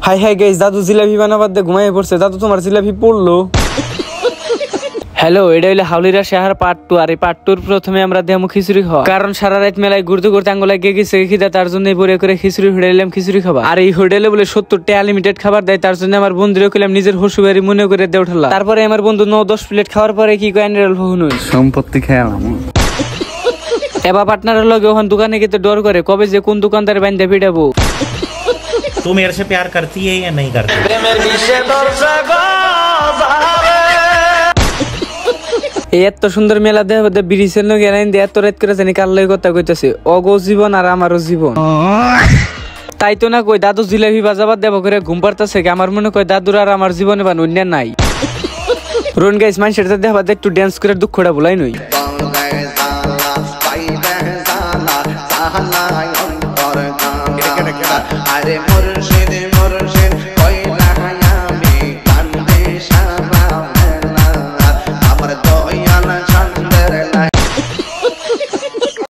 High hi guys, দাদু জিলাপি বানাবার দিয়ে ঘুমাই পড়ছে। দাদু তোমার জিলাপি পড়লো। হ্যালো, এটা হইলে হাউলিরা শেহার পার্ট 2। আর এই পার্ট 2 প্রথমে আমরা দেমু খিচুড়ি খাওয়া, কারণ সারা রাত মেলায় ঘুরতে ঘুরতে আঙ্গুলায় গেছে খিদা, তার জন্য পরে করে খিচুড়ি হোটেলাম খিচুড়ি খাবার। আর এই হোটেলে বলে 70 টাকা লিমিটেড খাবার দেয়, তার জন্য আমার বন্ধুরে কইলাম নিজের হসুবাড়ি মনে করে দিয়ে উঠালাম। তারপরে আমার বন্ধু 9-10 প্লেট খাওয়ার পরে কি কয় সম্পত্তি খেয়ে এবার পার্টনারের লগে ওখান দোকানে গিয়ে ডর করে কবে যে কোন দোকানদার বাইন্দা পিটাবো। तू मेरे से प्यार करती है या नहीं करती? এত সুন্দর মেলা দেহ ব্রিজের লগে এত রাত করে জানি কার লগে কথা কইতাছে। অগো জীবন আর আমারও জীবন। তাই তো না কই দাদু জিলাপি বাজাবার দেব করে ঘুম পারতাছে। আমার মনে কয় দাদুর আর আমার জীবনে বান অন্য নাই। রন গাইস, মানুষের দেখাবার একটু ড্যান্স করে দুঃখটা ভুলাই নই।